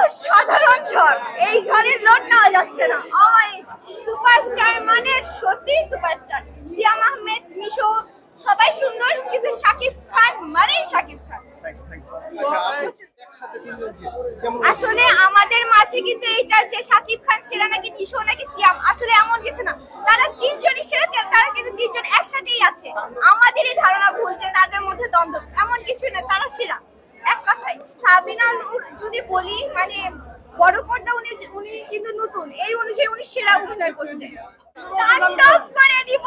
অসাধারণ ঝড়, এই ঝড়ের লোড নেওয়া যাচ্ছে না। সুপারস্টার মানে সত্যি সুপারস্টার। সিয়াম আহমেদ, মিশো সবাই সুন্দর, কিন্তু শাকিব খান মানে শাকিব খান। আসলে আমাদের মাঝে কিন্তু এটা যে শাকিব খান সেরা নাকি নিশো নাকি সিয়াম, আসলে এমন কিছু না। তারা তিনজনই সেরা, তারা কিন্তু তিনজন একসাথেই আছে। আমাদের এই ধারণা ভুল যে তাদের মধ্যে দ্বন্দ্ব, এমন কিছু না, তারা সেরা এক কথায়। সাবিনা নূর যদি বলি, মানে বড় পর্দা উনি কিন্তু নতুন, এই অনুযায়ী উনি সেরা অভিনয় করছে। তাণ্ডব করে দিব।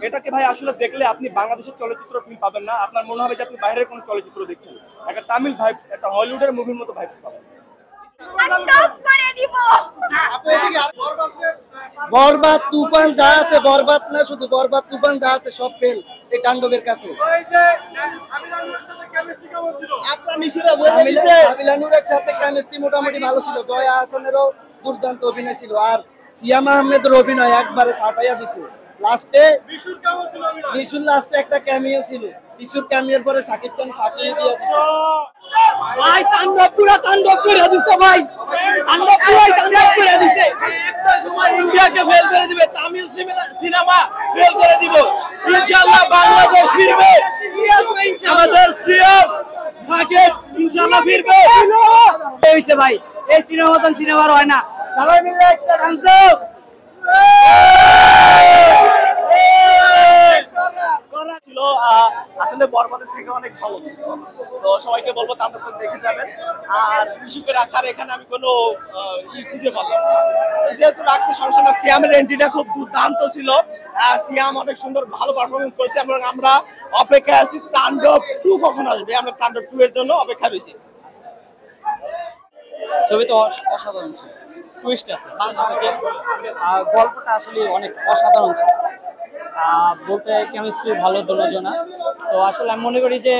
এটাকে ভাই আসলে দেখলে আপনি বাংলাদেশের চলচ্চিত্র ফিল পাবেন না, আপনার মনে হবে যে আপনি বাইরের কোনো চলচ্চিত্র দেখছেন। একটা তামিল ভাইবস, একটা হলিউডের মুভির মতো ভাইবস পাবেন। বরবাদ তুফান যা আছে, বরবাদ না শুধু বরবাদ তুফান যা আছে সব ফেল এই তাণ্ডবের কাছে। সাবিলা নূরের সাথে কেমিস্ট্রি মোটামুটি ভালো ছিল, জয়া আহসানেরও দুর্দান্ত অভিনয় ছিল, আর সিয়াম আহমেদের অভিনয় একবারে ফাটাইয়া দিছে। লাস্টে মিশুর লাস্টে একটা ক্যামিও ছিল, মিশুর ক্যামিওর পরে শাকিব খান ফাটিয়ে দিয়ে দিছে। ভাই তাণ্ডব পুরা তাণ্ডব করে দিছে, ভাই তাণ্ডব পুরা তাণ্ডব করে দিছে। ইন্ডিয়াকে ফেল করে দিবে, তামিল সিনেমা ফেল করে দিব। ইনশাআল্লাহ বাংলাদেশ ফিরবে, আমাদের সিএম সাকিব ইনশাআল্লাহ ফিরবে। হইছে ভাই, এই সিনেমা মতন সিনেমা আর হয় না। সবাই মিলে একটা ডান্স দাও। ছিল আসলে বরবাদের থেকে অনেক ভালো ছিল, তো সবাইকে বলবো তাণ্ডবটা দেখে যাবেন। আর বিশুকে রাখার এখানে আমি কোনো খুঁজে পারলাম না, যেহেতু রাখছে সমস্যা না। সিয়ামের এন্ট্রিটা খুব দুর্দান্ত ছিল, সিয়াম অনেক সুন্দর ভালো পারফরমেন্স করেছে, এবং আমরা অপেক্ষা আছি তাণ্ডব 2 কখন আসবে। আমরা তাণ্ডব 2 এর জন্য অপেক্ষা রয়েছি। ছবি তো অসাধারণ ছিল, টুইস্ট আছে, গল্পটা আসলে অনেক অসাধারণ ছিল। বলতে কেমিস্ট্রি ভালো দুজনা। তো আসলে আমি মনে করি যে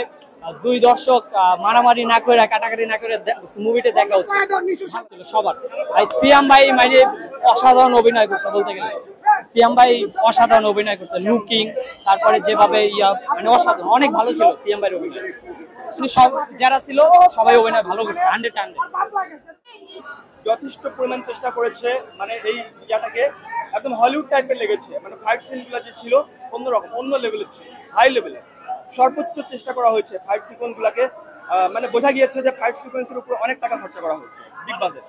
দুই দর্শক মারামারি না করে, কাটাকাটি না করে মুভিটা দেখা উচিত সবার। সিয়াম ভাই মানে অসাধারণ অভিনয় করছে, বলতে গেলে সিয়াম ভাই অসাধারণ অভিনয় করছে। লুকিং, তারপরে যেভাবে মানে অসাধারণ, অনেক ভালো ছিল সিয়াম ভাইয়ের অভিনয়। সব যারা ছিল সবাই অভিনয় ভালো করছে, 100 যথেষ্ট পরিমাণ চেষ্টা করেছে, মানে এই ইয়াটাকে একদম হলিউড টাইপের লেগেছে। মানে ফাইট সিনগুলো যে ছিল অন্যরকম, অন্য লেভেলের ছিল, হাই লেভেলে সর্বোচ্চ চেষ্টা করা হয়েছে ফাইট সিকোয়েন্স গুলাকে। মানে বোঝা গিয়েছে যে ফাইট সিকোয়েন্সের উপর অনেক টাকা খরচা করা হয়েছে, বিগ বাজেট।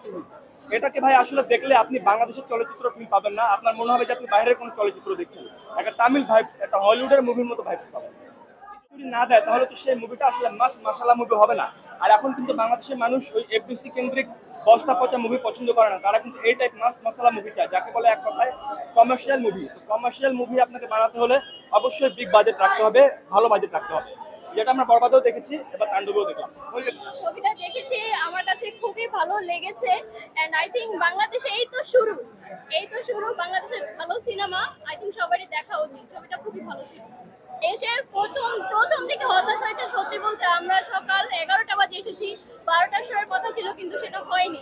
এটাকে ভাই আসলে দেখলে আপনি বাংলাদেশের চলচ্চিত্র ফিল পাবেন না, আপনার মনে হবে যে আপনি বাইরের কোনো চলচ্চিত্র দেখছেন। একটা তামিল ভাইবস, একটা হলিউডের মুভির মতো ভাইবস পাবেন। যদি না দেয় তাহলে তো সেই মুভিটা আসলে মাস মাসালা মুভি হবে না। আর এখন কিন্তু বাংলাদেশের মানুষ ওই এফডিসি কেন্দ্রিক বস্তা পচা মুভি পছন্দ করে না, তারা কিন্তু এই টাইপ মাস মশলা মুভি চায়, যাকে বলে এক কথায় কমার্শিয়াল মুভি। তো কমার্শিয়াল মুভি আপনাকে বানাতে হলে অবশ্যই বিগ বাজেট রাখতে হবে, ভালো বাজেট রাখতে হবে, যেটা আমরা বরবাদেও দেখেছি, এবার তাণ্ডবেও দেখলাম। ছবিটা দেখেছি, আমার কাছে খুবই ভালো লেগেছে। এন্ড আই থিংক বাংলাদেশে এই তো শুরু, বাংলাদেশের ভালো সিনেমা আই থিংক সবারই দেখা উচিত। ছবিটা খুবই ভালো ছিল। এসে প্রথম দিকে হতাশ হয়েছে সত্যি বলতে। আমরা সকাল 11টা বাজে এসেছি, 12টার সময় কথা ছিল, কিন্তু সেটা হয়নি,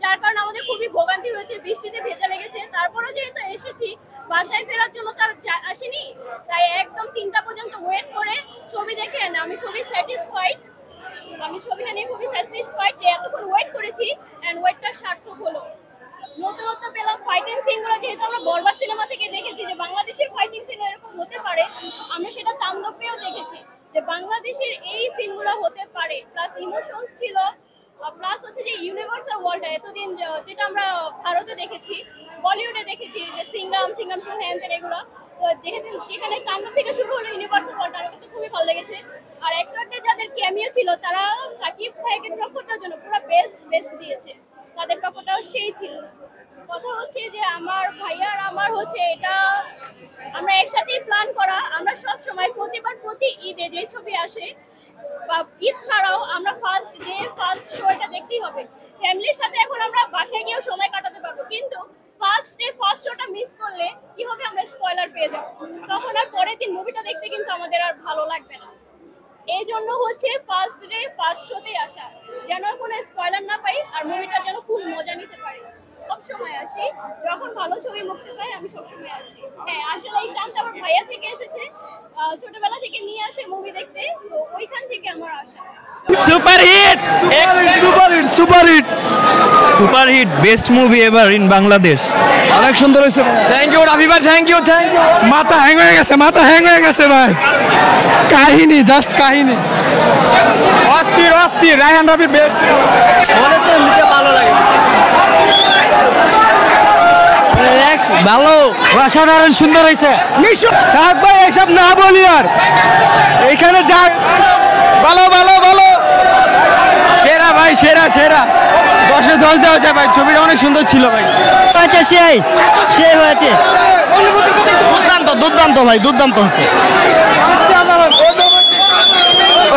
যার কারণে আমাদের খুবই ভোগান্তি হয়েছে, বৃষ্টিতে ভেজা লেগেছে। তারপরে যেহেতু এসেছি, বাসায় ফেরার জন্য তার আসেনি, তাই একদম 3টা পর্যন্ত ওয়েট করে ছবি দেখে আমি খুবই স্যাটিসফাইড। আমি ছবিটা নিয়ে খুবই স্যাটিসফাইড যে এতক্ষণ ওয়েট করেছি এন্ড ওয়েটটা সার্থক হলো। নতুনত্ব পেলাম ফাইটিং সিনগুলো, যেহেতু আমরা বরবাদ সিনেমা থেকে দেখেছি যে বাংলাদেশের ফাইটিং সিন এরকম হতে পারে, আমরা সেটা তাণ্ডবেও দেখেছি যে বাংলাদেশের এই সিনগুলো হতে পারে। প্লাস ইমোশনস ছিল, প্লাস হচ্ছে যে ইউনিভার্সাল ওয়ার্ল্ডটা এতদিন যেটা আমরা ভারতে দেখেছি, বলিউডে দেখেছি যে সিঙ্গাম টু হ্যান্ড এগুলো, তো যেহেতু এখানে তাণ্ডব থেকে শুরু হলো ইউনিভার্সাল ওয়ার্ল্ড, আমার কাছে খুবই ভালো লেগেছে। আর অ্যাক্টরদের যাদের ক্যামিও ছিল তারা সাকিব ভাইকে টক্করটার জন্য পুরো বেস্ট দিয়েছে, তাদের টক্করটাও সেই ছিল। কথা হচ্ছে যে আমার ভাইয়া আর আমার হচ্ছে এটা আমরা একসাথেই প্ল্যান করা। আমরা সব সময় প্রতি ঈদে যে ছবি আসে বা ঈদ ছাড়াও আমরা ফার্স্ট শো এটা দেখতেই হবে ফ্যামিলির সাথে। এখন আমরা বাসায় গিয়েও সময় কাটাতে পারবো, কিন্তু ফার্স্ট শোটা মিস করলে কি হবে, আমরা স্পয়লার পেয়ে যাবো, তখন আর পরের দিন মুভিটা দেখতে কিন্তু আমাদের আর ভালো লাগবে না। এই জন্য হচ্ছে ফার্স্ট শোতে আসা, যেন কোনো স্পয়লার না পাই আর মুভিটা যেন ফুল মজা নিতে পারি। সবসময় আসি, যখন ভালো ছবি মুক্তি পাই আমি সবসময় আসি। হ্যাঁ, আসলে এই টানটা আমার ভাইয়া থেকে এসেছে, ছোটবেলা থেকে নিয়ে আসে মুভি দেখতে, তো ওইখান থেকে আমার আসা। Super hit, super hit, super hit, super hit, best movie ever in Bangladesh. অনেক সুন্দর হয়েছে। থ্যাংক ইউ রাফি ভাই, থ্যাংক ইউ, থ্যাংক ইউ। মাথা হ্যাং হয়ে গেছে, মাথা হ্যাং হয়ে গেছে ভাই। কাহিনী, জাস্ট কাহিনী, অস্থির অস্থির। রায়হান রাফি বেস্ট। মনে তো এমনিতে ভালো লাগে, ভালো, অসাধারণ সুন্দর হয়েছে। থাক ভাই এসব না বলি আর, এইখানে যা ভালো ভালো ভালো, সেরা ভাই, সেরা সেরা, 10-এ 10 দেওয়া যায় ভাই। ছবিটা অনেক সুন্দর ছিল ভাই। আচ্ছা, সেই হয়েছে, দুর্দান্ত দুর্দান্ত ভাই, দুর্দান্ত হয়েছে,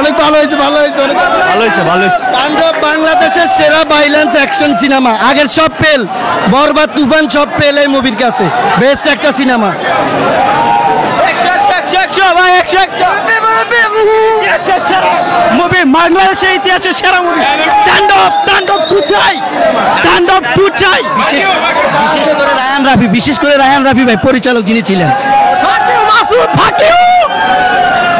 অনেক ভালো হয়েছে, ভালো হয়েছে, অনেক ভালো হয়েছে, ভালো হয়েছে। তাণ্ডব বাংলাদেশের সেরা ভাইলেন্স অ্যাকশন সিনেমা। আগের সব পেল, বরবাদ, তুফান সব পেল এই মুভির কাছে। বেস্ট একটা সিনেমা। মুভি বাংলাদেশের ইতিহাসের সেরা মুভি। তাণ্ডব, তাণ্ডব টু চাই, তাণ্ডব টু চাই। বিশেষ করে রায়হান রাফি ভাই পরিচালক যিনি ছিলেন,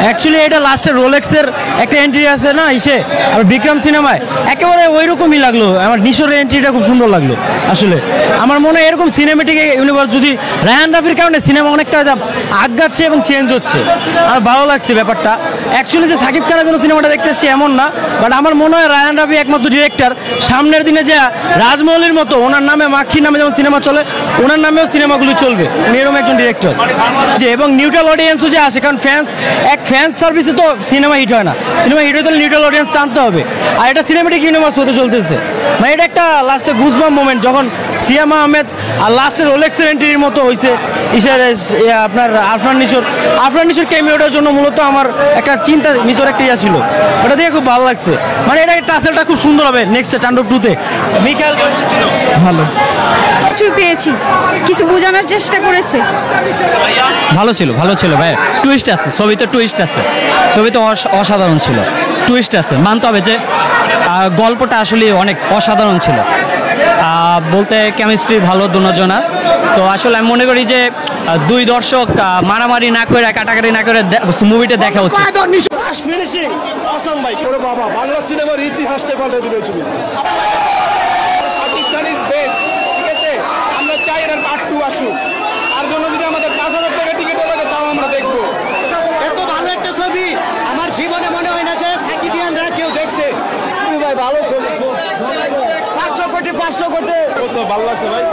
অ্যাকচুয়ালি এটা লাস্টে রোলেক্সের একটা এন্ট্রি আছে না ইসে, আর বিক্রম সিনেমায় একেবারে ওই রকমই লাগলো আমার। নিশোর এন্ট্রিটা খুব সুন্দর লাগলো। আসলে আমার মনে হয় এরকম সিনেমেটিক ইউনিভার্স যদি রায়হান রাফির কারণে সিনেমা অনেকটা আগাচ্ছে এবং চেঞ্জ হচ্ছে, আর ভালো লাগছে ব্যাপারটা। অ্যাকচুয়ালি যে সাকিব খানের জন্য সিনেমাটা দেখতে এসছি এমন না, বাট আমার মনে হয় রায়হান রাফি একমাত্র ডিরেক্টর সামনের দিনে যে রাজমৌলির মতো ওনার নামে, মাক্ষী নামে যেমন সিনেমা চলে, ওনার নামেও সিনেমাগুলো চলবে, উনি এরকম একজন ডিরেক্টর। যে এবং নিউট্রাল অডিয়েন্সও যে আসে, কারণ ফ্যান্স সার্ভিসে তো সিনেমা হিট হয় না, সিনেমা হিট হতে নিউট্রাল অডিয়েন্স টানতে হবে। আর এটা সিনেমেটিক ইউনিভার্স হতে চলতেছে, মানে এটা একটা লাস্টে গুজবাম মোমেন্ট যখন সিয়াম আহমেদ আর লাস্টের রোলেক্সের এন্ট্রির মতো হয়েছে। আপনার আফরান নিশোর ক্যামিওটার জন্য মূলত আমার একটা চিন্তা, নিশোর একটা ইয়া ছিল, ওটা দেখে খুব ভালো লাগছে। মানে এটা টাসেলটা খুব সুন্দর হবে নেক্সট তাণ্ডব 2-তে। মিকাল ভালো কিছু পেয়েছি, কিছু বোঝানোর চেষ্টা করেছে। ভালো ছিল, ভালো ছিল ভাই। টুইস্ট আছে ছবিতে, টুইস্ট আছে ছবিতে, অসাধারণ ছিল, টুইস্ট আছে। মানতে হবে যে গল্পটা আসলে অনেক অসাধারণ ছিল। বলতে কেমিস্ট্রি ভালো দুজনার। তো আসলে আমি মনে করি যে দুই দর্শক মারামারি না করে, কাটাকাটি না করে মুভিটা দেখা উচিত। ফিনিশিং অসাম ভাই, ওরে বাবা, বাংলা সিনেমার ইতিহাসটা পাল্টে দিবে ছবি। সাকিব খান ইজ বেস্ট, ঠিক আছে? আমরা চাই এর পার্ট 2 আসুক। তার জন্য যদি আমাদের 5000 টাকা টিকিট লাগে তাও আমরা দেখবো। এত ভালো একটা ছবি আমার জীবনে মনে হয় না যে সাকিবিয়ানরা কেউ দেখছে। ভাই ভালো ছবি, 500 কোটি 500 কোটি। ভালো লাগছে ভাই।